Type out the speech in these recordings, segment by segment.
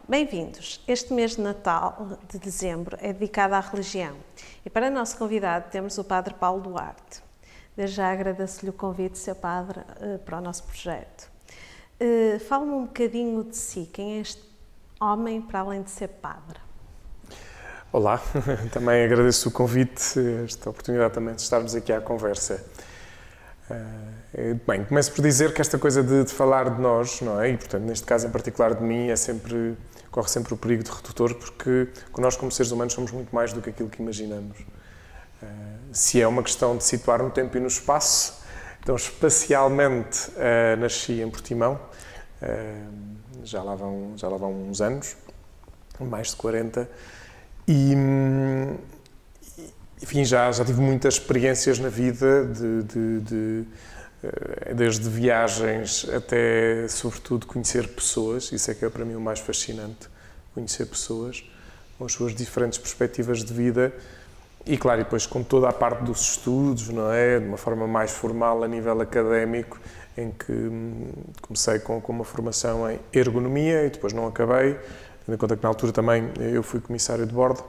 Bem-vindos! Este mês de Natal, de dezembro, é dedicado à religião e para nosso convidado temos o Padre Paulo Duarte. Desde já agradeço-lhe o convite, Sr. Padre, para o nosso projeto. Fala-me um bocadinho de si, quem é este homem para além de ser padre? Olá, também agradeço o convite, esta oportunidade também de estarmos aqui à conversa. Bem, começo por dizer que esta coisa de falar de nós, não é? E, portanto, neste caso em particular de mim, corre sempre o perigo de redutor, porque nós como seres humanos somos muito mais do que aquilo que imaginamos. Se é uma questão de situar no tempo e no espaço, então espacialmente nasci em Portimão, já lá vão uns anos, mais de 40, e enfim, já tive muitas experiências na vida, desde viagens até, sobretudo, conhecer pessoas. Isso é que é para mim o mais fascinante, conhecer pessoas com as suas diferentes perspectivas de vida e, claro, e depois com toda a parte dos estudos, não é? De uma forma mais formal a nível académico, em que comecei com uma formação em ergonomia e depois não acabei, tendo em conta que na altura também eu fui comissário de bordo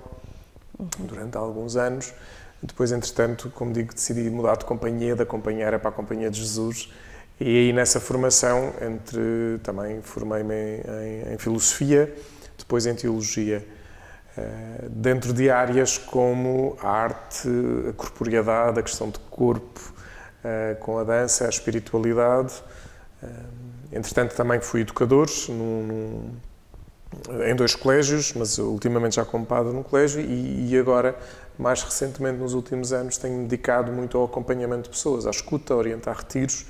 durante alguns anos. Depois, entretanto, como digo, decidi mudar de companhia, da companhia era para a Companhia de Jesus, e aí nessa formação, também formei-me em filosofia, depois em teologia, dentro de áreas como a arte, a corporeidade, a questão de corpo, com a dança, a espiritualidade. Entretanto, também fui educador em 2 colégios, mas ultimamente já como padre num colégio e agora, mais recentemente, nos últimos anos, tenho-me dedicado muito ao acompanhamento de pessoas, à escuta, a orientar retiros,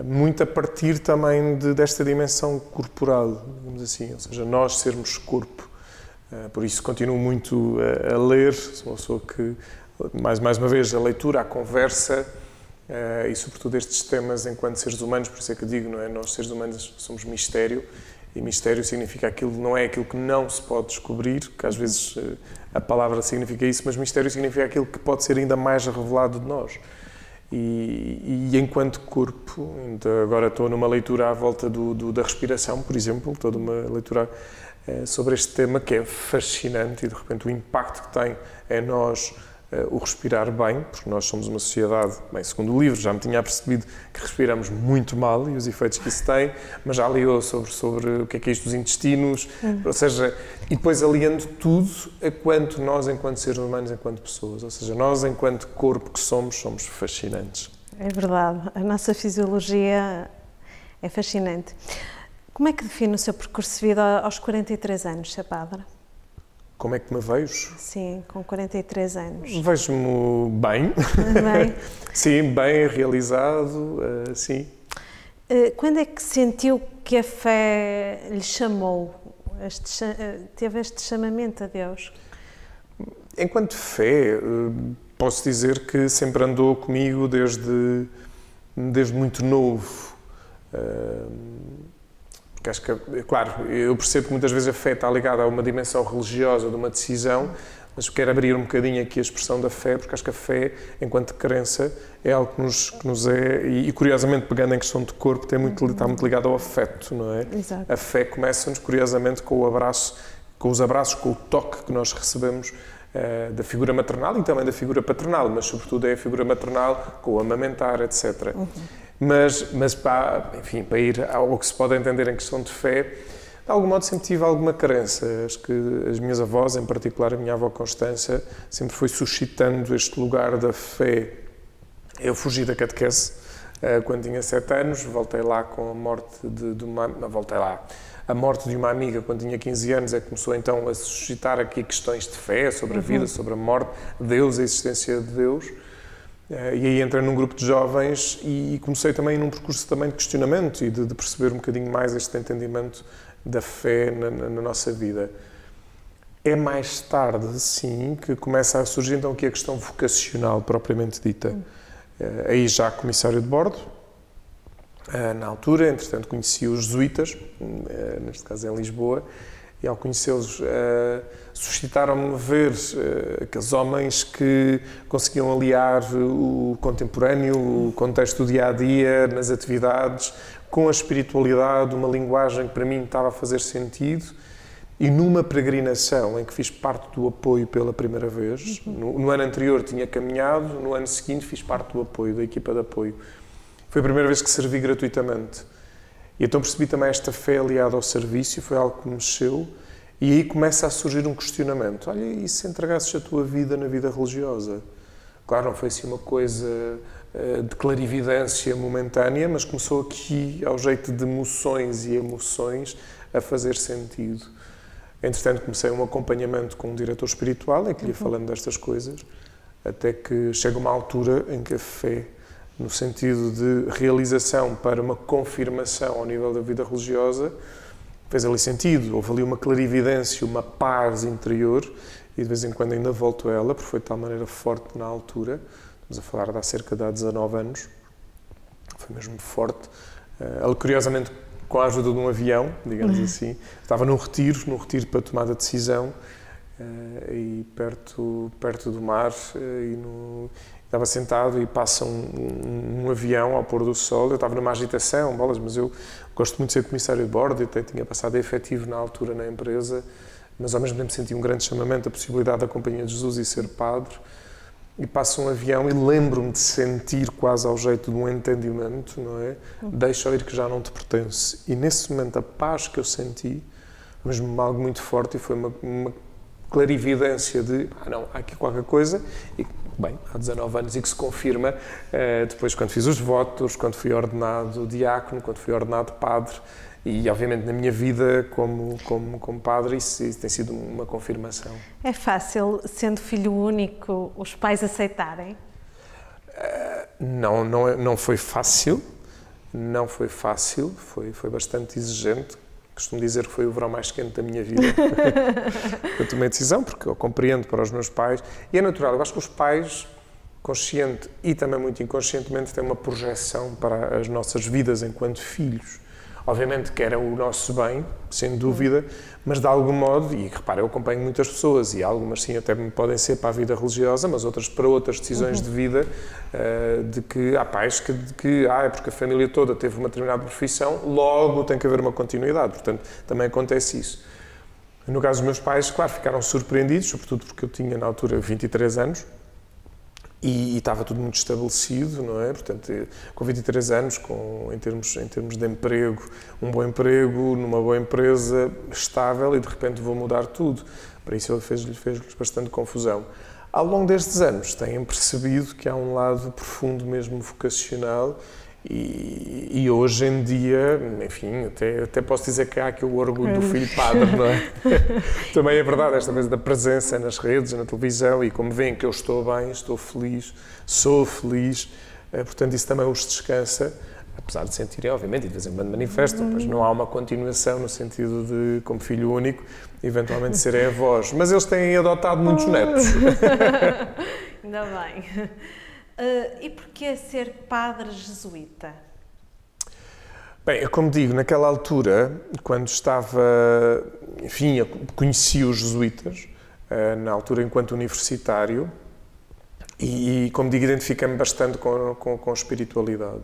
muito a partir também desta dimensão corporal, digamos assim, ou seja, nós sermos corpo. Por isso continuo muito a ler, sou uma pessoa que, mais uma vez, a leitura, a conversa e sobretudo estes temas enquanto seres humanos, por isso é que digo, não é? Nós seres humanos somos mistério, e mistério significa não é aquilo que não se pode descobrir, que às vezes a palavra significa isso, mas mistério significa aquilo que pode ser ainda mais revelado de nós. E enquanto corpo, agora estou numa leitura à volta da respiração, por exemplo, estou numa leitura sobre este tema que é fascinante e de repente o impacto que tem em nós o respirar bem, porque nós somos uma sociedade, bem, segundo o livro, já me tinha percebido que respiramos muito mal e os efeitos que isso tem, mas já leu sobre o que é isto dos intestinos, ou seja, e depois aliando tudo a quanto nós, enquanto seres humanos, enquanto pessoas, ou seja, nós, enquanto corpo que somos fascinantes. É verdade, a nossa fisiologia é fascinante. Como é que define o seu percurso de vida aos 43 anos, Sr. Padre? Como é que me vejo? Sim, com 43 anos. Vejo-me bem. Bem? Sim, bem realizado, sim. Quando é que sentiu que a fé lhe chamou? Teve este chamamento a Deus? Enquanto fé, posso dizer que sempre andou comigo desde muito novo. Porque acho que, claro, eu percebo que muitas vezes a fé está ligada a uma dimensão religiosa de uma decisão, mas quero abrir um bocadinho aqui a expressão da fé, porque acho que a fé, enquanto crença, é algo que nos é, e curiosamente, pegando em questão de corpo, está muito ligado ao afeto, não é? Exato. A fé começa-nos, curiosamente, com os abraços, com o toque que nós recebemos da figura maternal e também da figura paternal, mas sobretudo é a figura maternal com o amamentar, etc. Mas enfim, para ir ao que se pode entender em questão de fé, de algum modo sempre tive alguma carência. Acho que as minhas avós, em particular a minha avó Constância, sempre foi suscitando este lugar da fé. Eu fugi da catequese quando tinha 7 anos, voltei lá com a morte a morte de uma amiga quando tinha 15 anos, é que começou então a suscitar aqui questões de fé, sobre a vida, sobre a morte, Deus, a existência de Deus. E aí entrei num grupo de jovens e comecei também num percurso também de questionamento e de perceber um bocadinho mais este entendimento da fé na nossa vida. É mais tarde, sim, que começa a surgir então aqui a questão vocacional propriamente dita. Aí já comissário de bordo, na altura, entretanto conheci os jesuítas, neste caso em Lisboa, e ao conhecê-los suscitaram-me ver aqueles homens que conseguiam aliar o contemporâneo, o contexto do dia-a-dia, nas atividades, com a espiritualidade, uma linguagem que para mim estava a fazer sentido, E numa peregrinação em que fiz parte do apoio pela primeira vez, no ano anterior tinha caminhado, no ano seguinte fiz parte do apoio, da equipa de apoio. Foi a primeira vez que servi gratuitamente. E então percebi também esta fé aliada ao serviço, foi algo que me mexeu, e aí começa a surgir um questionamento. Olha, e se entregasses a tua vida na vida religiosa? Claro, não foi assim uma coisa de clarividência momentânea, mas começou aqui, ao jeito de emoções e emoções, a fazer sentido. Entretanto, comecei um acompanhamento com um diretor espiritual, em que lhe ia falando destas coisas, até que chega uma altura em que a fé, no sentido de realização para uma confirmação ao nível da vida religiosa, fez ali sentido. Houve ali uma clarividência, uma paz interior, e de vez em quando ainda volto a ela, porque foi de tal maneira forte na altura. Estamos a falar de há cerca de há 19 anos. Foi mesmo forte. Curiosamente, com a ajuda de um avião, digamos assim. Estava num retiro para tomar a decisão, e perto do mar, estava sentado e passa um avião ao pôr do sol. Eu estava numa agitação, mas eu gosto muito de ser comissário de bordo e até tinha passado a efetivo na altura na empresa, mas ao mesmo tempo senti um grande chamamento, a possibilidade da Companhia de Jesus e ser padre. E passa um avião e lembro-me de sentir quase ao jeito de um entendimento, não é? Deixa ir que já não te pertence. E nesse momento a paz que eu senti, mesmo algo muito forte, e foi uma clarividência de, não, há aqui qualquer coisa, e bem, há 19 anos, e que se confirma depois quando fiz os votos, quando fui ordenado diácono, quando fui ordenado padre, e obviamente na minha vida como padre isso tem sido uma confirmação. É fácil, sendo filho único, os pais aceitarem? Não foi fácil, foi bastante exigente. Costumo dizer que foi o verão mais quente da minha vida. Eu tomei a decisão, porque eu compreendo para os meus pais, e é natural. Eu acho que os pais, consciente e também muito inconscientemente, têm uma projeção para as nossas vidas enquanto filhos. Obviamente que era o nosso bem, sem dúvida, mas de algum modo, e repara, eu acompanho muitas pessoas, e algumas sim até podem ser para a vida religiosa, mas outras para outras decisões de vida, de que há pais que é porque a família toda teve uma determinada profissão, logo tem que haver uma continuidade, portanto, também acontece isso. No caso dos meus pais, claro, ficaram surpreendidos, sobretudo porque eu tinha na altura 23 anos, e estava tudo muito estabelecido, não é? Portanto, com 23 anos, em termos de emprego, um bom emprego, numa boa empresa, estável, e de repente vou mudar tudo. Para isso ele fez-lhes bastante confusão. Ao longo destes anos têm percebido que há um lado profundo mesmo vocacional, e hoje em dia, enfim, até posso dizer que há aqui o orgulho do filho padre, não é? Também é verdade esta coisa da presença nas redes, na televisão, e como veem que eu estou bem, estou feliz, sou feliz, portanto isso também os descansa, apesar de sentirem, obviamente, e de vez em quando manifestam, mas não há uma continuação no sentido de, como filho único, eventualmente serem avós, mas eles têm adotado muitos netos. Ainda bem. E porquê ser padre jesuíta? Bem, como digo, naquela altura, quando estava, enfim, conheci os jesuítas, na altura enquanto universitário, e como digo, identifiquei-me bastante com a espiritualidade.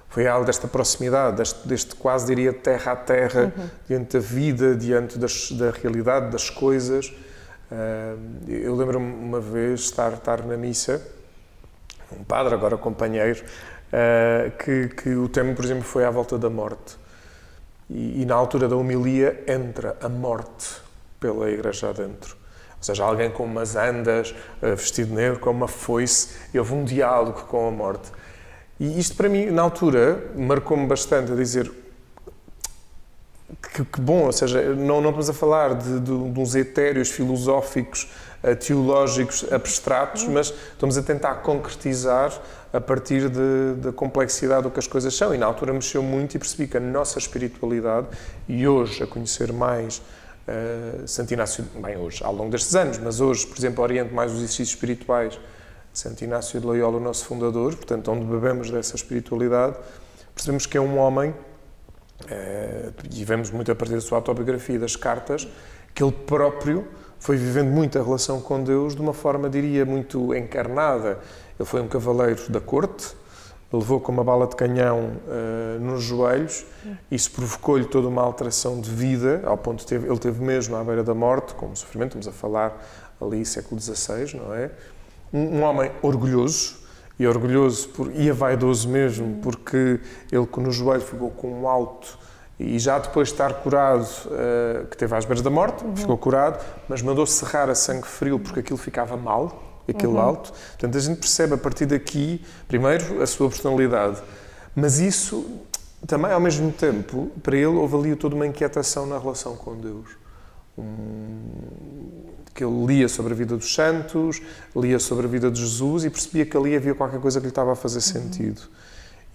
Foi algo desta proximidade, deste quase, diria, terra a terra, diante da vida, diante da realidade, das coisas. Eu lembro-me uma vez estar na missa, um padre, agora companheiro, que o tema, por exemplo, foi à volta da morte. E na altura da homilia entra a morte pela igreja adentro. Ou seja, alguém com umas andas, vestido negro, com uma foice, e houve um diálogo com a morte. E isto para mim, na altura, marcou-me bastante a dizer que bom, ou seja, não estamos a falar de uns etéreos filosóficos, teológicos, abstratos, mas estamos a tentar concretizar a partir da complexidade do que as coisas são. E na altura mexeu muito e percebi que a nossa espiritualidade, e hoje a conhecer mais Santo Inácio, bem, hoje, ao longo destes anos, mas hoje, por exemplo, oriento mais os exercícios espirituais, Santo Inácio de Loyola, o nosso fundador, portanto, onde bebemos dessa espiritualidade, percebemos que é um homem, e vemos muito a partir da sua autobiografia, das cartas, que ele próprio foi vivendo muito a relação com Deus de uma forma, diria, muito encarnada. Ele foi um cavaleiro da corte, levou com uma bala de canhão nos joelhos. Isso provocou-lhe toda uma alteração de vida, ao ponto de ele teve mesmo à beira da morte, com sofrimento, estamos a falar ali século XVI, não é? Um homem orgulhoso, e vaidoso mesmo, porque ele no joelho ficou com um alto, e já depois de estar curado, que teve às beiras da morte, ficou curado, mas mandou serrar a sangue frio porque aquilo ficava mal, aquele alto. Portanto, a gente percebe a partir daqui, primeiro, a sua personalidade, mas isso também, ao mesmo tempo, para ele houve ali toda uma inquietação na relação com Deus. Que ele lia sobre a vida dos santos, lia sobre a vida de Jesus e percebia que ali havia qualquer coisa que lhe estava a fazer sentido.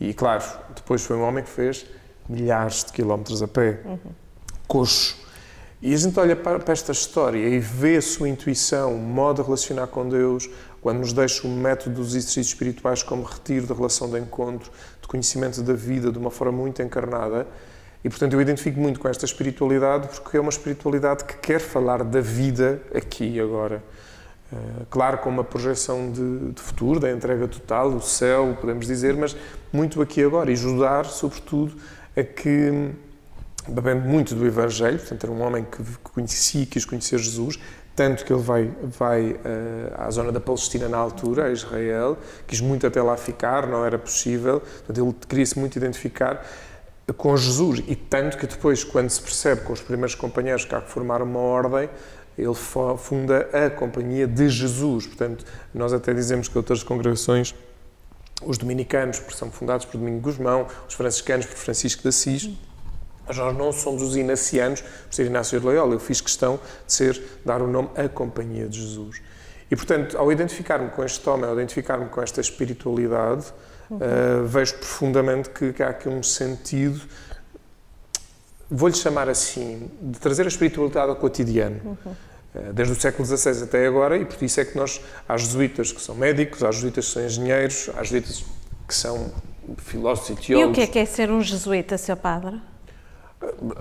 E, claro, depois foi um homem que fez milhares de quilómetros a pé, coxo. E a gente olha para esta história e vê a sua intuição, o modo de relacionar com Deus, quando nos deixa o método dos exercícios espirituais como retiro da relação de encontro, de conhecimento da vida de uma forma muito encarnada. E, portanto, eu identifico muito com esta espiritualidade porque é uma espiritualidade que quer falar da vida aqui e agora. Claro, com uma projeção de futuro, da entrega total, o céu, podemos dizer, mas muito aqui e agora. E ajudar, sobretudo, a que, bebendo muito do Evangelho, portanto, era um homem que conhecia e quis conhecer Jesus, tanto que ele vai à zona da Palestina na altura, a Israel, quis muito até lá ficar, não era possível, portanto, ele queria-se muito identificar com Jesus, e tanto que depois, quando se percebe com os primeiros companheiros que há que formar uma ordem, ele funda a Companhia de Jesus. Portanto, nós até dizemos que outras congregações, os dominicanos, porque são fundados por Domingos Gusmão, os franciscanos por Francisco de Assis, mas nós não somos os inacianos por ser Inácio de Loyola. Eu fiz questão de dar o nome à Companhia de Jesus. E, portanto, ao identificar-me com este homem, ao identificar-me com esta espiritualidade, vejo profundamente que há aqui um sentido, vou-lhe chamar assim, de trazer a espiritualidade ao cotidiano. Desde o século XVI até agora, e por isso é que nós, há jesuítas que são médicos, há jesuítas que são engenheiros, há jesuítas que são filósofos e teólogos. E o que é ser um jesuíta, Sr. Padre?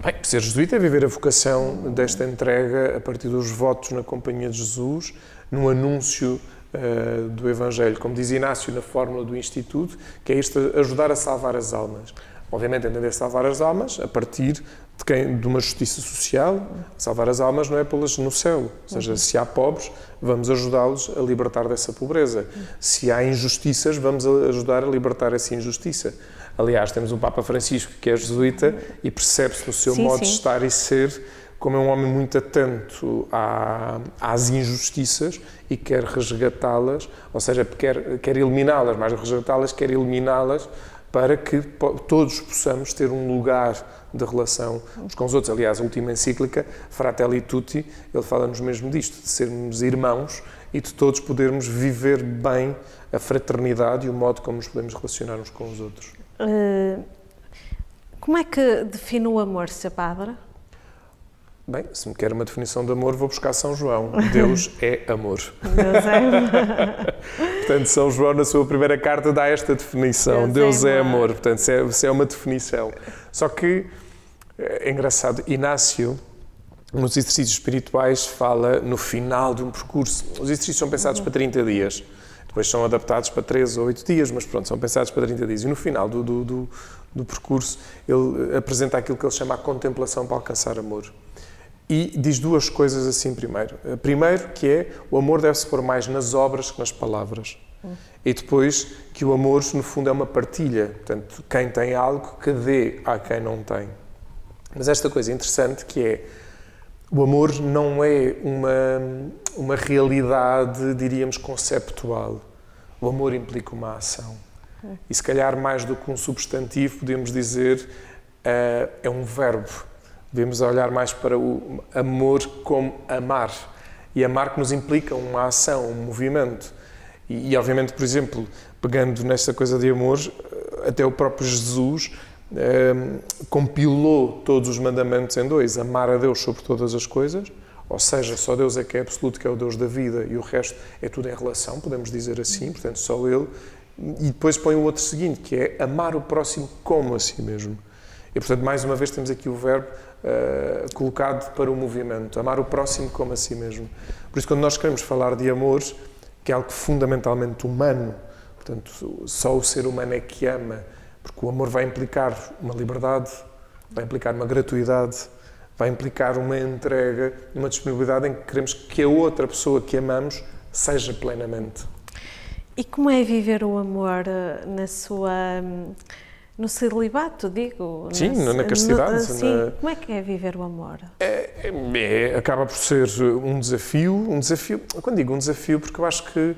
Bem, ser jesuíta é viver a vocação desta entrega a partir dos votos na Companhia de Jesus, no anúncio do Evangelho, como diz Inácio na fórmula do Instituto, que é isto, ajudar a salvar as almas. Obviamente, entender salvar as almas a partir de uma justiça social. Salvar as almas não é pô-las no céu. Ou seja, se há pobres, vamos ajudá-los a libertar dessa pobreza. Se há injustiças, vamos ajudar a libertar essa injustiça. Aliás, temos o Papa Francisco, que é jesuíta, e percebe-se no seu modo de estar e ser, como é um homem muito atento às injustiças e quer resgatá-las, ou seja, quer eliminá-las, mais do que resgatá-las, quer eliminá-las, para que todos possamos ter um lugar de relação uns com os outros. Aliás, a última encíclica, Fratelli Tutti, ele fala-nos mesmo disto, de sermos irmãos e de todos podermos viver bem a fraternidade e o modo como nos podemos relacionar uns com os outros. Como é que define o amor, Sr. Padre? Bem, se me quer uma definição de amor, vou buscar São João. Deus é amor. Deus é amor. Portanto, São João, na sua primeira carta, dá esta definição. Deus é amor. Portanto, se é uma definição. Só que, é engraçado, Inácio, nos exercícios espirituais, fala no final de um percurso. Os exercícios são pensados para 30 dias. Depois são adaptados para 3 ou 8 dias, mas pronto, são pensados para 30 dias. E no final do percurso, ele apresenta aquilo que ele chama a contemplação para alcançar amor. E diz duas coisas assim primeiro. Primeiro, que é o amor deve-se pôr mais nas obras que nas palavras. E depois, que o amor, no fundo, é uma partilha. Portanto, quem tem algo, que dê a quem não tem. Mas esta coisa interessante que é, o amor não é uma realidade, diríamos, conceptual. O amor implica uma ação. E se calhar mais do que um substantivo, podemos dizer, é um verbo. Devemos olhar mais para o amor como amar. E amar que nos implica uma ação, um movimento. E obviamente, por exemplo, pegando nesta coisa de amor, até o próprio Jesus compilou todos os mandamentos em dois. Amar a Deus sobre todas as coisas, ou seja, só Deus é que é absoluto, que é o Deus da vida, e o resto é tudo em relação, podemos dizer assim, portanto, só Ele. E depois põe o outro seguinte, que é amar o próximo como a si mesmo. E, portanto, mais uma vez temos aqui o verbo colocado para o movimento, amar o próximo como a si mesmo. Por isso, quando nós queremos falar de amor, que é algo fundamentalmente humano, Portanto, só o ser humano é que ama, porque o amor vai implicar uma liberdade, vai implicar uma gratuidade, vai implicar uma entrega, uma disponibilidade em que queremos que a outra pessoa que amamos seja plenamente. E como é viver o amor no celibato, digo? Sim, na castidade. Sim, como é que é viver o amor? Acaba por ser um desafio, quando digo um desafio, porque eu acho que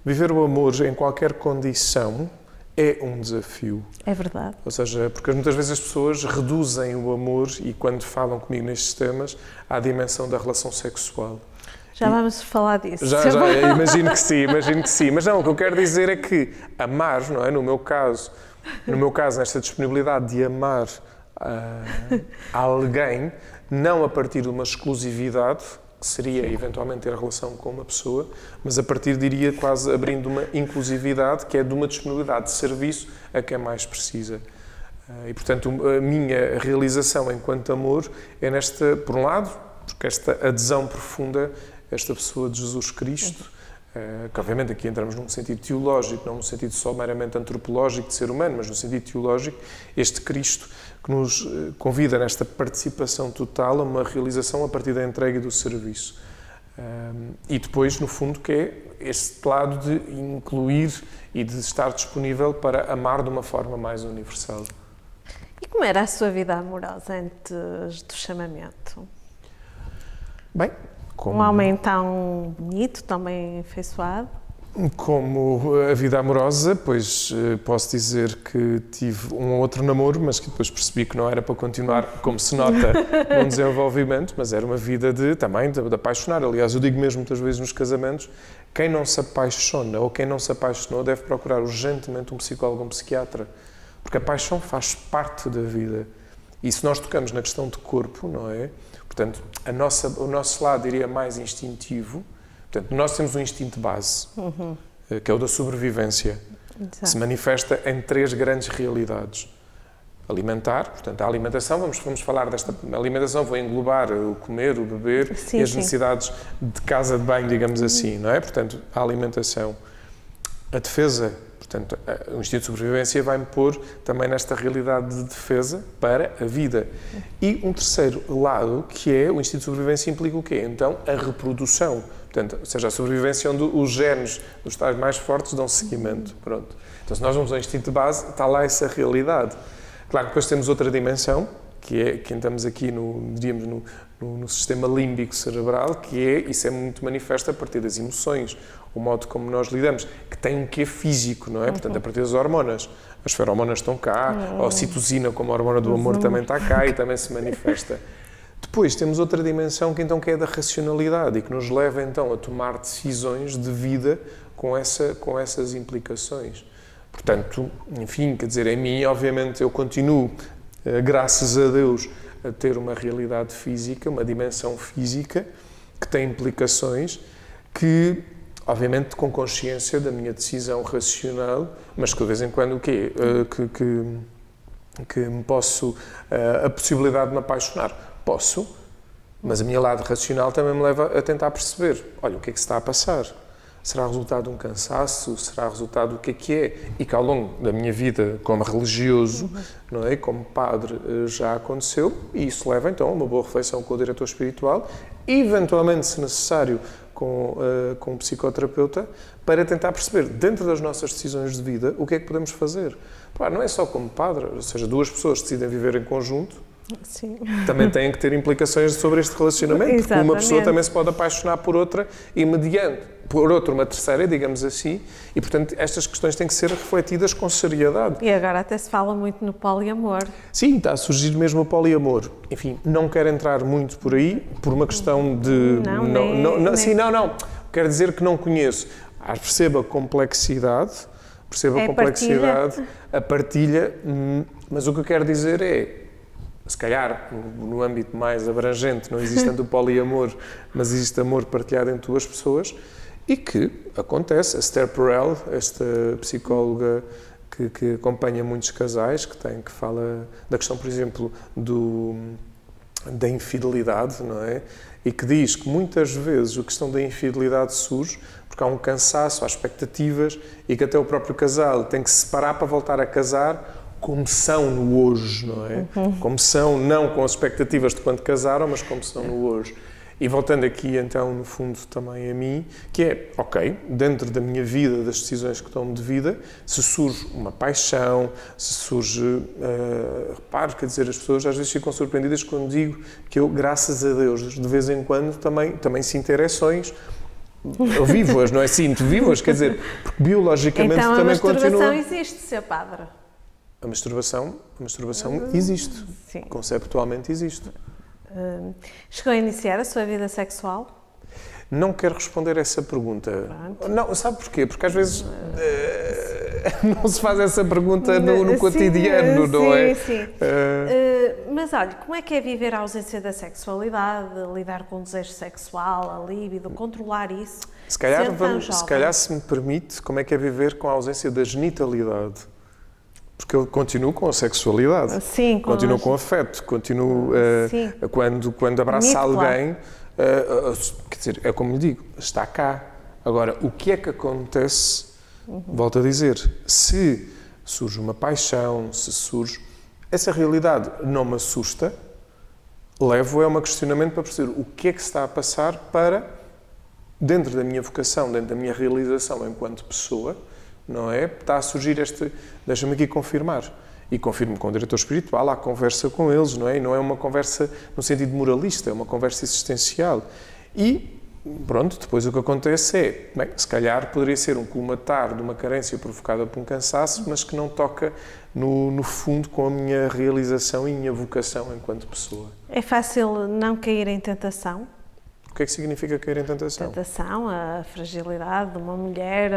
viver o amor em qualquer condição é um desafio. É verdade. Ou seja, porque muitas vezes as pessoas reduzem o amor, e quando falam comigo nestes temas, à dimensão da relação sexual. Já vamos falar disso. Já, imagino que sim. Mas não, o que eu quero dizer é que amar, não é? No meu caso, nesta disponibilidade de amar alguém, não a partir de uma exclusividade, que seria eventualmente ter relação com uma pessoa, mas a partir, diria, quase abrindo uma inclusividade, que é de uma disponibilidade de serviço a quem mais precisa. E, portanto, a minha realização enquanto amor é nesta, por um lado, porque esta adesão profunda, esta pessoa de Jesus Cristo, que obviamente aqui entramos num sentido teológico, não num sentido só meramente antropológico de ser humano, mas no sentido teológico, este Cristo que nos convida nesta participação total a uma realização a partir da entrega e do serviço. E depois, no fundo, que é este lado de incluir e de estar disponível para amar de uma forma mais universal. E como era a sua vida amorosa antes do chamamento? Bem, um homem tão bonito, tão bem afeiçoado? Como a vida amorosa, pois posso dizer que tive um ou outro namoro, mas que depois percebi que não era para continuar, como se nota, num desenvolvimento, mas era uma vida também de apaixonar. Aliás, eu digo mesmo muitas vezes nos casamentos, quem não se apaixona ou quem não se apaixonou deve procurar urgentemente um psicólogo ou um psiquiatra, porque a paixão faz parte da vida. E se nós tocamos na questão de corpo, não é? Portanto, o nosso lado, diria, mais instintivo. Portanto, nós temos um instinto base, que é o da sobrevivência, que se manifesta em 3 grandes realidades. Alimentar, portanto, a alimentação, vamos falar desta alimentação, vou englobar o comer, o beber e as necessidades de casa de banho, digamos assim, não é? Portanto, a alimentação. A defesa, portanto, o instinto de sobrevivência vai-me pôr também nesta realidade de defesa para a vida. E um terceiro lado, que é o instinto de sobrevivência, implica o quê? Então, a reprodução. Portanto, ou seja, a sobrevivência onde os genes dos tais mais fortes dão seguimento. Pronto. Então, se nós vamos ao instinto de base, está lá essa realidade. Claro que depois temos outra dimensão, que entramos aqui no sistema límbico cerebral, isso é muito manifesto a partir das emoções, o modo como nós lidamos, que tem um quê físico, não é? Portanto, a partir das hormonas. As feromonas estão cá, a ocitocina, como a hormona do amor, também está cá e também se manifesta. Depois temos outra dimensão que é da racionalidade e que nos leva então a tomar decisões de vida com essas implicações. Portanto, enfim, quer dizer, em mim, obviamente, eu continuo, graças a Deus, a ter uma realidade física, uma dimensão física, que tem implicações que, obviamente, com consciência da minha decisão racional, mas que de vez em quando o quê? Que me posso, a possibilidade de me apaixonar. Posso, mas a minha lado racional também me leva a tentar perceber, olha, o que é que se está a passar? Será resultado de um cansaço? Será resultado do que é? E que ao longo da minha vida como religioso, não é? Como padre, já aconteceu, e isso leva então a uma boa reflexão com o diretor espiritual, eventualmente, se necessário, com um psicoterapeuta, para tentar perceber, dentro das nossas decisões de vida, o que é que podemos fazer. Claro, não é só como padre, ou seja, 2 pessoas decidem viver em conjunto, sim, também têm que ter implicações sobre este relacionamento, porque uma pessoa também se pode apaixonar por outra e mediante, por outra, uma terceira, digamos assim, e portanto estas questões têm que ser refletidas com seriedade. E agora até se fala muito no poliamor. Sim, está a surgir mesmo o poliamor. Enfim, não quero entrar muito por aí, por uma questão de... Não. Quero dizer que não conheço. Percebo a complexidade, a partilha, mas o que eu quero dizer é, se calhar, no âmbito mais abrangente, não existe tanto o poliamor, mas existe amor partilhado entre 2 pessoas, e que acontece. A Esther Perel, esta psicóloga que acompanha muitos casais, que fala da questão, por exemplo, da infidelidade, não é? E que diz que muitas vezes a questão da infidelidade surge porque porque há um cansaço, há expectativas e que até o próprio casal tem que se separar para voltar a casar como são no hoje, não é? Como são, não com as expectativas de quando casaram, mas como são no hoje. E voltando aqui, então, no fundo, também a mim, que é, ok, dentro da minha vida, das decisões que tomo de vida, se surge uma paixão, se surge... reparo, quer dizer, as pessoas às vezes ficam surpreendidas quando digo que eu, graças a Deus, de vez em quando também sinto ereções. Eu vivo-as, não é? Sinto, vivo-as, quer dizer, porque biologicamente então, também continua... Então a masturbação existe, Sr. Padre? A masturbação existe. Sim. Conceptualmente existe. Chegou a iniciar a sua vida sexual? Não quero responder essa pergunta. Pronto. Não, sabe porquê? Porque às vezes não se faz essa pergunta no cotidiano, não é? Sim. Mas olha, como é que é viver a ausência da sexualidade, lidar com o desejo sexual, a libido, controlar isso? Se calhar, se me permite, como é que é viver com a ausência da genitalidade? Porque eu continuo com a sexualidade, sim, continuo com afeto, continuo quando abraço alguém, quer dizer, é como lhe digo, está cá. Agora, o que é que acontece, volto a dizer, se surge uma paixão, se surge... Essa realidade não me assusta, levo a um questionamento para perceber o que é que se está a passar para, dentro da minha vocação, dentro da minha realização enquanto pessoa, não é? Está a surgir deixa-me aqui confirmar, e confirmo com o diretor espiritual, há conversa com eles, não é? E não é uma conversa no sentido moralista, é uma conversa existencial. E, pronto, depois o que acontece é, bem, se calhar poderia ser um colmatar de uma carência provocada por um cansaço, mas que não toca no fundo com a minha realização e a minha vocação enquanto pessoa. É fácil não cair em tentação? O que é que significa cair em tentação? Tentação, a fragilidade de uma mulher...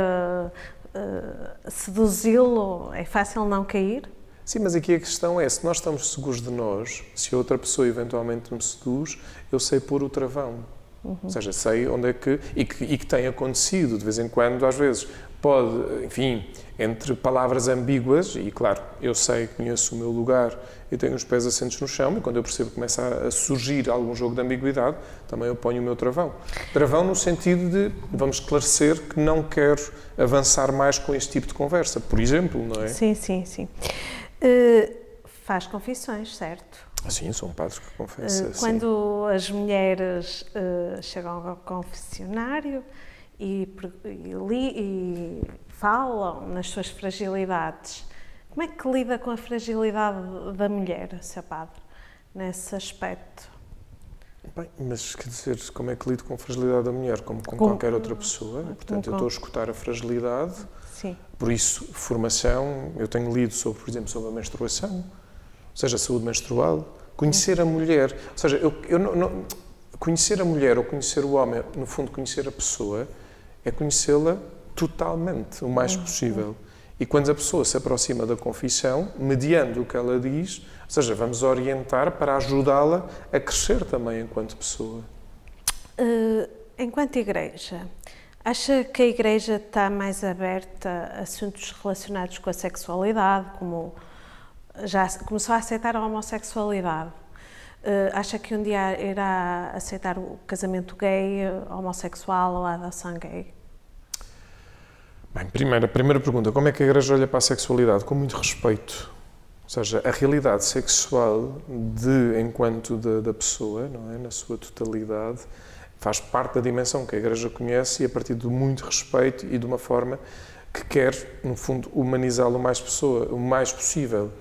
seduzi-lo, é fácil não cair? Sim, mas aqui a questão é, se nós estamos seguros de nós, se a outra pessoa eventualmente me seduz, eu sei pôr o travão. Ou seja, sei onde é que... E que tem acontecido, de vez em quando, às vezes, pode, enfim, entre palavras ambíguas, e claro, eu sei, conheço o meu lugar e tenho os pés assentos no chão, e quando eu percebo que começa a surgir algum jogo de ambiguidade, também eu ponho o meu travão. Travão no sentido de, vamos esclarecer que não quero avançar mais com este tipo de conversa, por exemplo, não é? Sim. Faz confissões, certo? Sim, sou um padre que confessa. Quando as mulheres chegam ao confessionário e falam nas suas fragilidades, como é que lida com a fragilidade da mulher, Sr. Padre, nesse aspecto? Bem, mas quer dizer, como é que lido com a fragilidade da mulher? Como com qualquer outra pessoa. Portanto, eu estou a escutar a fragilidade. Sim. Por isso, formação, eu tenho lido sobre, por exemplo, sobre a menstruação, ou seja, a saúde menstrual, conhecer a mulher, ou seja, conhecer a mulher ou conhecer o homem, no fundo, conhecer a pessoa, é conhecê-la totalmente, o mais possível. E quando a pessoa se aproxima da confissão, mediante o que ela diz, ou seja, vamos orientar para ajudá-la a crescer também enquanto pessoa. Enquanto igreja, acha que a igreja está mais aberta a assuntos relacionados com a sexualidade, como já começou a aceitar a homossexualidade? Acha que um dia irá aceitar o casamento gay, homossexual ou a adoção gay? Bem, a primeira pergunta, como é que a Igreja olha para a sexualidade? Com muito respeito. Ou seja, a realidade sexual enquanto da pessoa, não é? Na sua totalidade, faz parte da dimensão que a Igreja conhece e a partir de muito respeito e de uma forma que quer, no fundo, humanizá-lo o mais possível.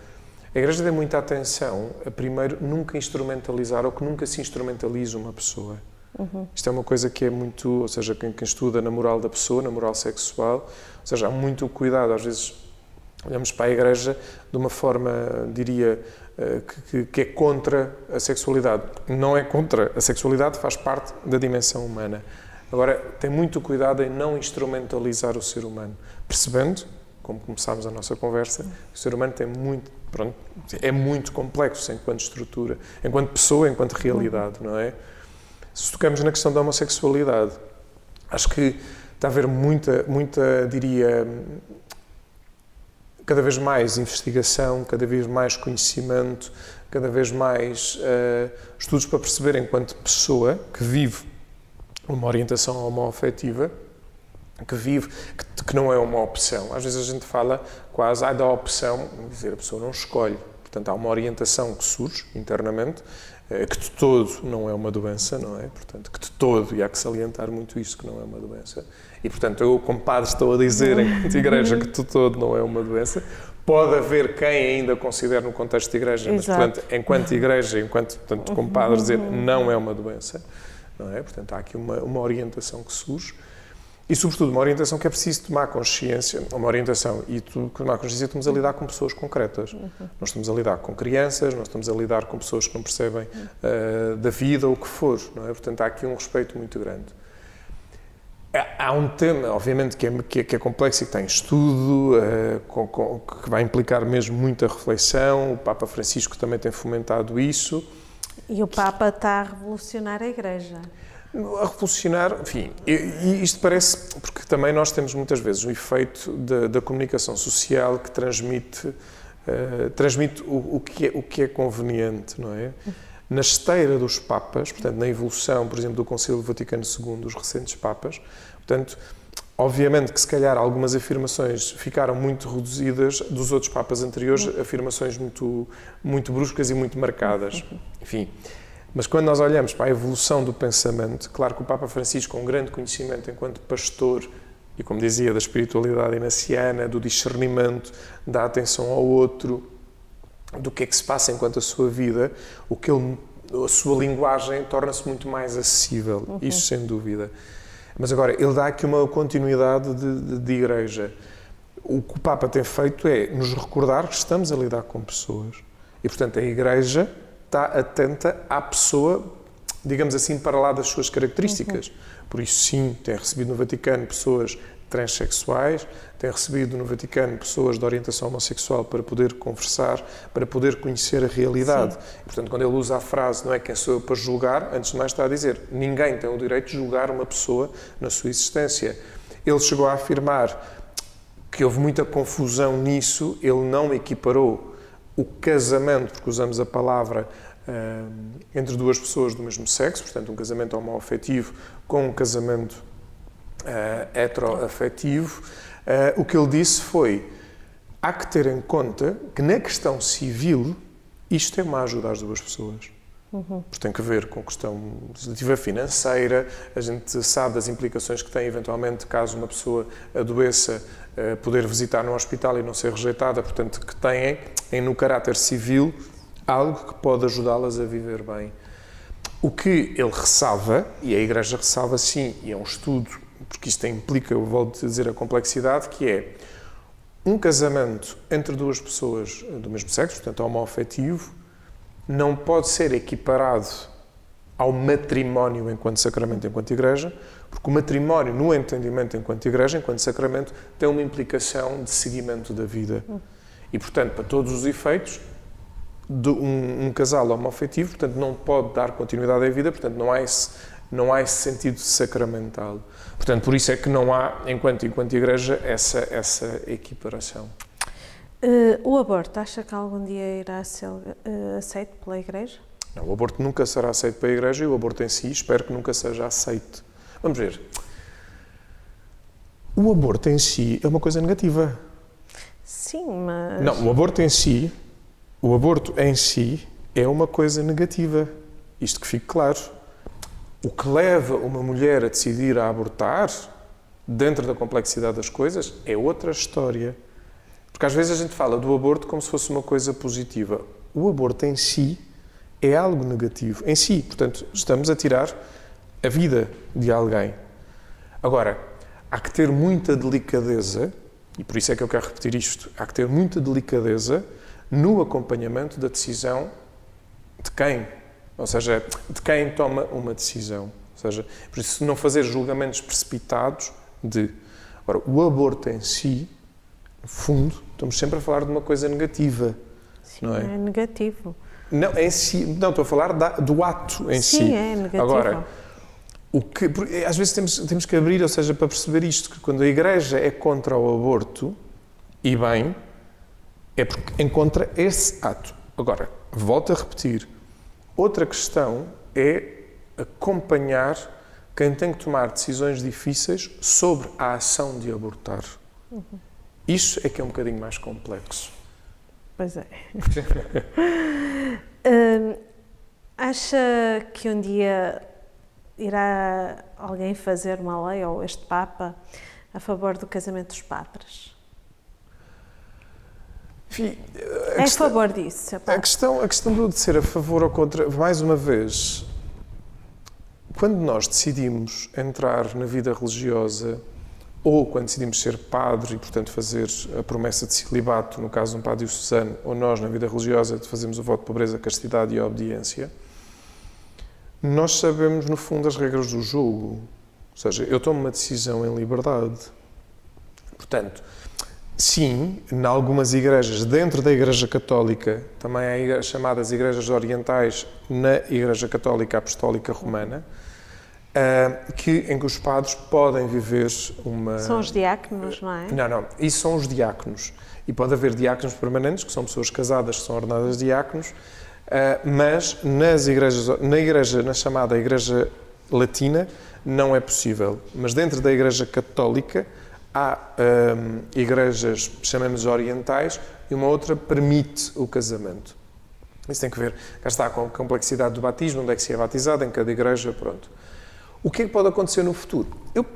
A Igreja tem muita atenção a, primeiro, nunca instrumentalizar ou que nunca se instrumentalize uma pessoa. Isto é uma coisa que é muito, ou seja, quem estuda na moral da pessoa, na moral sexual, ou seja, há muito cuidado. Às vezes olhamos para a Igreja de uma forma, diria, que é contra a sexualidade. Não é contra, a sexualidade faz parte da dimensão humana. Agora, tem muito cuidado em não instrumentalizar o ser humano, percebendo, como começámos a nossa conversa, que o ser humano é muito complexo enquanto estrutura, enquanto pessoa, enquanto realidade, não é? Se tocamos na questão da homossexualidade, acho que está a haver muita, diria, cada vez mais investigação, cada vez mais conhecimento, cada vez mais estudos para perceber, enquanto pessoa que vive uma orientação homoafetiva, que vive, que não é uma opção. Às vezes a gente fala quase da opção, dizer, a pessoa não escolhe. Portanto, há uma orientação que surge internamente, que de todo não é uma doença, não é? Portanto, que de todo, e há que salientar muito isto, que não é uma doença. E, portanto, eu, como padre, estou a dizer, enquanto igreja, que de todo não é uma doença. Pode haver quem ainda considere no contexto de igreja, mas, portanto, enquanto igreja, portanto, como padre, dizer não é uma doença, não é? Portanto, há aqui uma orientação que surge. E, sobretudo, uma orientação que é preciso tomar consciência, uma orientação, e tomar consciência, estamos a lidar com pessoas concretas. Nós estamos a lidar com crianças, nós estamos a lidar com pessoas que não percebem da vida ou o que for, não é? Portanto, há aqui um respeito muito grande. Há um tema, obviamente, que é complexo e que tem estudo, que vai implicar mesmo muita reflexão. O Papa Francisco também tem fomentado isso. E o Papa está a revolucionar a Igreja. A revolucionar, enfim, e isto parece, porque também nós temos muitas vezes o efeito da comunicação social que transmite o que é conveniente, não é? Na esteira dos Papas, portanto, na evolução, por exemplo, do Concílio Vaticano II, dos recentes Papas, portanto, obviamente que se calhar algumas afirmações ficaram muito reduzidas dos outros Papas anteriores, afirmações muito bruscas e muito marcadas, enfim. Mas quando nós olhamos para a evolução do pensamento, claro que o Papa Francisco, com um grande conhecimento enquanto pastor, e como dizia, da espiritualidade inaciana, do discernimento, da atenção ao outro, do que é que se passa enquanto a sua vida, a sua linguagem torna-se muito mais acessível, isso sem dúvida. Mas agora, ele dá aqui uma continuidade de igreja. O que o Papa tem feito é nos recordar que estamos a lidar com pessoas. E, portanto, a igreja está atenta à pessoa, digamos assim, para lá das suas características. Por isso, sim, tem recebido no Vaticano pessoas transexuais, tem recebido no Vaticano pessoas de orientação homossexual para poder conversar, para poder conhecer a realidade. E, portanto, quando ele usa a frase, não é quem sou eu para julgar, antes de mais está a dizer, ninguém tem o direito de julgar uma pessoa na sua existência. Ele chegou a afirmar que houve muita confusão nisso, ele não equiparou o casamento, porque usamos a palavra entre duas pessoas do mesmo sexo, portanto, um casamento homoafetivo com um casamento heteroafetivo. O que ele disse foi, há que ter em conta que na questão civil isto é uma ajuda às duas pessoas. Porque tem que ver com a questão legislativa financeira, a gente sabe das implicações que tem eventualmente caso uma pessoa adoeça, poder visitar no hospital e não ser rejeitada, portanto que têm no caráter civil algo que pode ajudá-las a viver bem. O que ele ressalva, e a Igreja ressalva sim, e é um estudo, porque isto implica, eu volto a dizer, a complexidade, que é um casamento entre duas pessoas do mesmo sexo, portanto homoafetivo, não pode ser equiparado ao matrimónio enquanto sacramento, enquanto igreja, porque o matrimónio, no entendimento enquanto igreja, enquanto sacramento, tem uma implicação de seguimento da vida. E, portanto, para todos os efeitos, um casal homoafetivo, portanto, não pode dar continuidade à vida, portanto, não há esse sentido sacramental. Portanto, por isso é que não há, enquanto igreja, essa equiparação. O aborto, acha que algum dia irá ser aceito pela Igreja? Não, o aborto nunca será aceito pela Igreja e o aborto em si espero que nunca seja aceito. Vamos ver. O aborto em si é uma coisa negativa. Sim, mas... Não, o aborto em si é uma coisa negativa. Isto que fique claro. O que leva uma mulher a decidir a abortar, dentro da complexidade das coisas, é outra história. Porque às vezes a gente fala do aborto como se fosse uma coisa positiva. O aborto em si é algo negativo. Em si, portanto, estamos a tirar a vida de alguém. Agora, há que ter muita delicadeza, e por isso é que eu quero repetir isto, há que ter muita delicadeza no acompanhamento da decisão de quem? Ou seja, de quem toma uma decisão. Ou seja, por isso não fazer julgamentos precipitados de... Agora, o aborto em si, no fundo, estamos sempre a falar de uma coisa negativa. Sim, não é? É negativo. Não, em si, não, estou a falar do ato em si. Sim, é negativo. Agora, às vezes temos que abrir, ou seja, para perceber isto, que quando a Igreja é contra o aborto, e bem, é porque encontra esse ato. Agora, volto a repetir, outra questão é acompanhar quem tem que tomar decisões difíceis sobre a ação de abortar. Isso é que é um bocadinho mais complexo. Pois é. Acha que um dia irá alguém fazer uma lei, ou este Papa, a favor do casamento dos padres? Enfim, É a favor disso, Sr. Padre? A questão de ser a favor ou contra, mais uma vez, quando nós decidimos entrar na vida religiosa, ou quando decidimos ser padre e, portanto, fazer a promessa de celibato, no caso de um padre diocesano, ou nós, na vida religiosa, fazemos o voto de pobreza, castidade e obediência, nós sabemos, no fundo, as regras do jogo. Ou seja, eu tomo uma decisão em liberdade. Portanto, sim, em algumas igrejas, dentro da Igreja Católica, também há chamadas Igrejas Orientais na Igreja Católica Apostólica Romana, em que os padres podem viver uma... São os diáconos, não é? Não, isso são os diáconos. E pode haver diáconos permanentes, que são pessoas casadas que são ordenadas diáconos, mas na chamada Igreja Latina não é possível. Mas dentro da Igreja Católica há igrejas, chamemos orientais, e uma outra permite o casamento. Isso tem que ver, cá está, com a complexidade do batismo, onde é que se é batizado, em cada igreja, pronto. O que é que pode acontecer no futuro?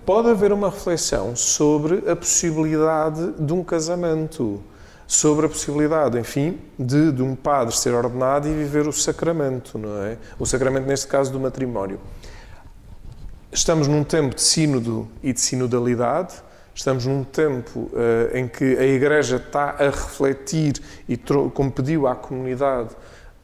Pode haver uma reflexão sobre a possibilidade de um casamento, sobre a possibilidade, enfim, de um padre ser ordenado e viver o sacramento, não é? O sacramento, neste caso, do matrimónio. Estamos num tempo de sínodo e de sinodalidade, estamos num tempo em que a Igreja está a refletir e como pediu à comunidade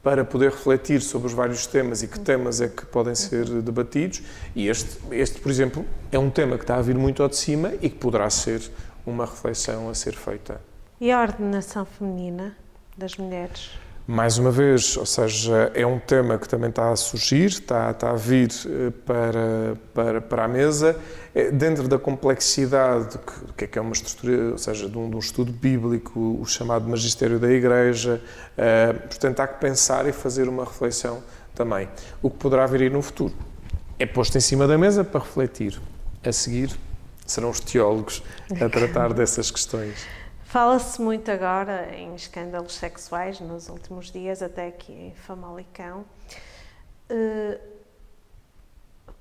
para poder refletir sobre os vários temas e que temas é que podem ser debatidos. E este, por exemplo, é um tema que está a vir muito ao de cima e que poderá ser uma reflexão a ser feita. E a ordenação feminina das mulheres? Mais uma vez, ou seja, é um tema que também está a surgir, está a vir para a mesa, dentro da complexidade do que é uma estrutura, ou seja, de um estudo bíblico, o chamado magistério da Igreja. Portanto, há que pensar e fazer uma reflexão também. O que poderá vir aí no futuro é posto em cima da mesa para refletir. A seguir, serão os teólogos a tratar dessas questões. Fala-se muito agora em escândalos sexuais nos últimos dias, até aqui em Famalicão.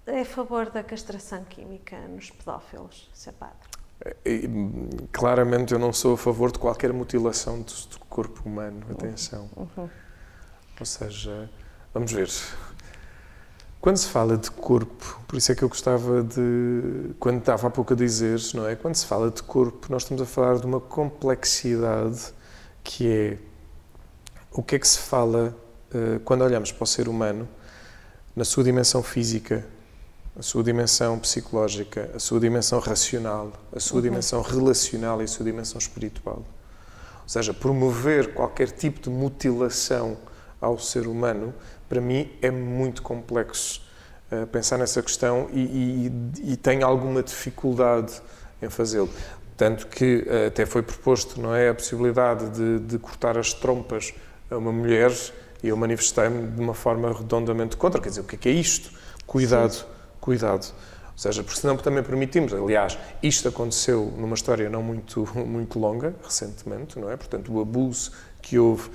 É a favor da castração química nos pedófilos, Sr. Padre? Claramente eu não sou a favor de qualquer mutilação do corpo humano, atenção. Ou seja, vamos ver. Quando se fala de corpo, por isso é que eu gostava de, quando estava há pouco a dizer, não é? Quando se fala de corpo, nós estamos a falar de uma complexidade que é o que é que se fala quando olhamos para o ser humano na sua dimensão física, a sua dimensão psicológica, a sua dimensão racional, a sua dimensão relacional e a sua dimensão espiritual. Ou seja, promover qualquer tipo de mutilação ao ser humano, para mim, é muito complexo pensar nessa questão e tenho alguma dificuldade em fazê-lo. Tanto que até foi proposto, não é, a possibilidade de cortar as trompas a uma mulher e eu manifestei-me de uma forma redondamente contra. Quer dizer, o que é isto? Cuidado, sim. Cuidado. Ou seja, porque senão também permitimos, aliás, isto aconteceu numa história não muito longa, recentemente, não é? Portanto, o abuso que houve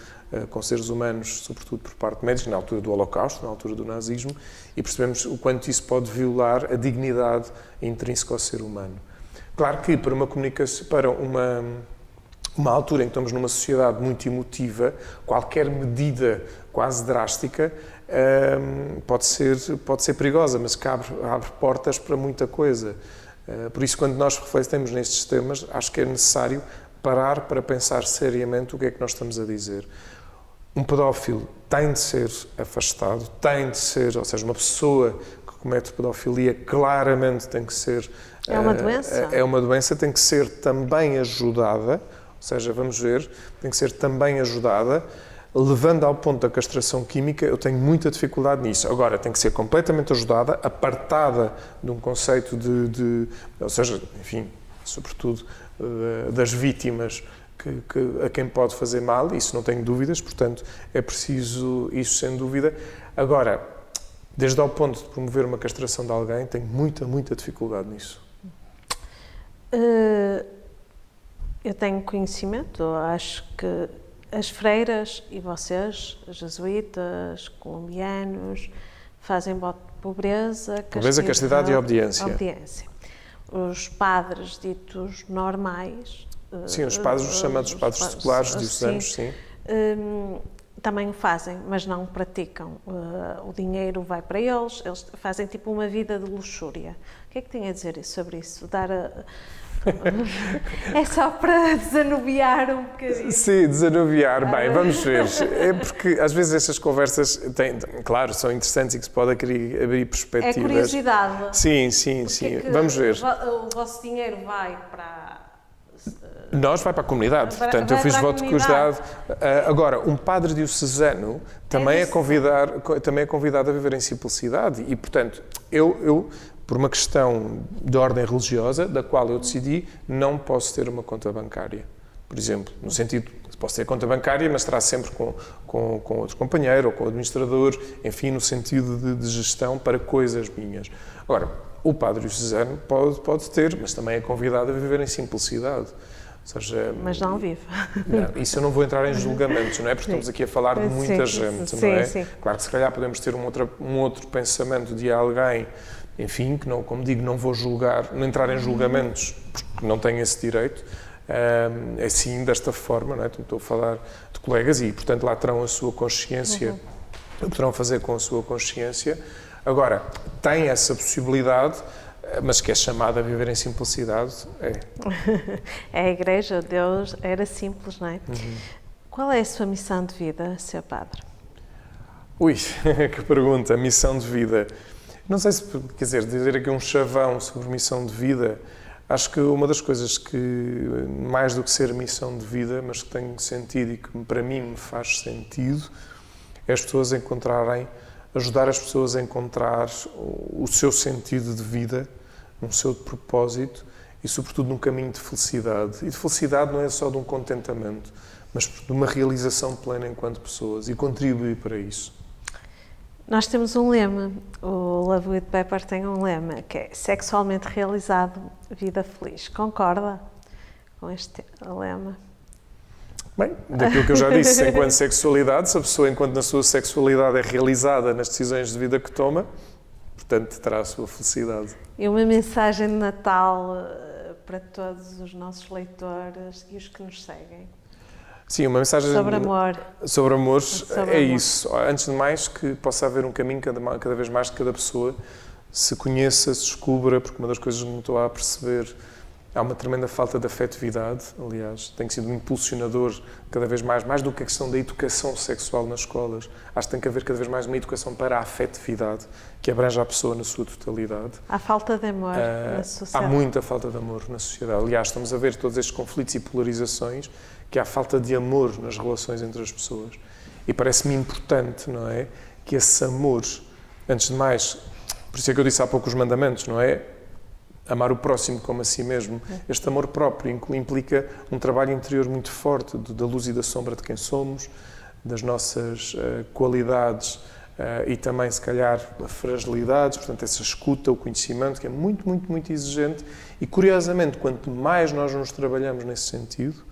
com seres humanos, sobretudo por parte de médicos, na altura do Holocausto, na altura do nazismo, e percebemos o quanto isso pode violar a dignidade intrínseca ao ser humano. Claro que para uma comunicação, para uma altura em que estamos numa sociedade muito emotiva, qualquer medida quase drástica pode ser perigosa, mas que abre portas para muita coisa. Por isso, quando nós refletimos nestes temas, acho que é necessário parar para pensar seriamente o que é que nós estamos a dizer. Um pedófilo tem de ser afastado, tem de ser, ou seja, uma pessoa que comete pedofilia claramente tem que ser... É uma doença? É uma doença, tem que ser também ajudada, ou seja, vamos ver, tem que ser também ajudada, levando ao ponto da castração química, eu tenho muita dificuldade nisso. Agora, tem que ser completamente ajudada, apartada de um conceito ou seja, enfim, sobretudo das vítimas a quem pode fazer mal, isso não tenho dúvidas, portanto, é preciso isso sem dúvida. Agora, Desde ao ponto de promover uma castração de alguém, tenho muita dificuldade nisso. Eu tenho conhecimento, acho que as freiras e vocês, jesuítas, colombianos, fazem voto de pobreza, castidade e obediência. Os padres ditos normais... Sim, os padres, os chamados padres seculares, diocesanos, sim. Também o fazem, mas não praticam. O dinheiro vai para eles fazem tipo uma vida de luxúria. O que é que tem a dizer sobre isso? É só para desanuviar um bocadinho. Sim, desanuviar. Bem, vamos ver. É porque às vezes estas conversas claro, são interessantes e que se pode abrir perspectivas. É curiosidade. Sim. Vamos ver. O vosso dinheiro vai para... Vai para a comunidade. Portanto, eu fiz voto de castidade. Agora, um padre diocesano também é convidado a viver em simplicidade e, portanto, eu por uma questão de ordem religiosa, da qual eu decidi, não posso ter uma conta bancária. Por exemplo, no sentido, posso ter conta bancária, mas terá sempre com outro companheiro ou com o administrador, enfim, no sentido de gestão para coisas minhas. Agora, o padre diocesano pode ter, mas também é convidado a viver em simplicidade. Ou seja, mas não vive. Não, isso eu não vou entrar em julgamentos, não é? Porque estamos aqui a falar de muita gente, não é? Sim. Claro que se calhar podemos ter um outro pensamento de alguém, enfim, que não, como digo, não vou julgar, não entrar em julgamentos, porque não tenho esse direito, é sim desta forma, não é? Estou a falar de colegas e, portanto, lá terão a sua consciência, poderão fazer com a sua consciência. Agora, tem essa possibilidade, mas que é chamada a viver em simplicidade, É a Igreja, Deus era simples, não é? Qual é a sua missão de vida, Sr. Padre? Ui, que pergunta, missão de vida. Não sei se, quer dizer aqui um chavão sobre missão de vida, acho que uma das coisas que, mais do que ser missão de vida, mas que tem sentido e que para mim me faz sentido, é as pessoas ajudar as pessoas a encontrar o seu sentido de vida, um seu propósito e, sobretudo, num caminho de felicidade. E de felicidade não é só de um contentamento, mas de uma realização plena enquanto pessoas e contribuir para isso. Nós temos um lema, o Love with Pepper tem um lema, que é sexualmente realizado, vida feliz. Concorda com este lema? Bem, daquilo que eu já disse, enquanto sexualidade, se a pessoa, enquanto na sua sexualidade é realizada nas decisões de vida que toma, portanto, terá a sua felicidade. E uma mensagem de Natal para todos os nossos leitores e os que nos seguem? Sim, uma mensagem sobre amor. Sobre amor é isso. Antes de mais, que possa haver um caminho cada vez mais de cada pessoa se conheça, se descubra, porque uma das coisas que me estou a perceber, há uma tremenda falta de afetividade, aliás, tem sido um impulsionador cada vez mais do que a questão da educação sexual nas escolas. Acho que tem que haver cada vez mais uma educação para a afetividade, que abrange a pessoa na sua totalidade. Há falta de amor na sociedade. Há muita falta de amor na sociedade. Aliás, estamos a ver todos estes conflitos e polarizações, que há falta de amor nas relações entre as pessoas. E parece-me importante, não é, que esse amor, antes de mais, por isso é que eu disse há pouco os mandamentos, não é? Amar o próximo como a si mesmo. Este amor próprio implica um trabalho interior muito forte da luz e da sombra de quem somos, das nossas qualidades e também, se calhar, fragilidades, portanto, essa escuta, o conhecimento, que é muito exigente. E, curiosamente, quanto mais nós nos trabalhamos nesse sentido,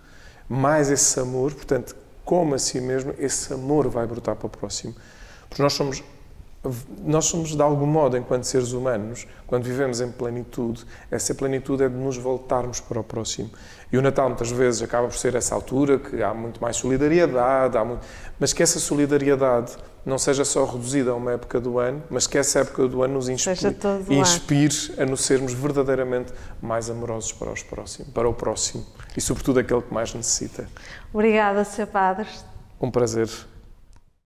mais esse amor, portanto, como a si mesmo, esse amor vai brotar para o próximo. Porque nós somos, de algum modo, enquanto seres humanos, quando vivemos em plenitude, essa plenitude é de nos voltarmos para o próximo. E o Natal, muitas vezes, acaba por ser essa altura que há muito mais solidariedade, mas que essa solidariedade não seja só reduzida a uma época do ano, mas que essa época do ano nos inspire a nos sermos verdadeiramente mais amorosos para o próximo e, sobretudo, aquele que mais necessita. Obrigada, Sr. Padre. Um prazer.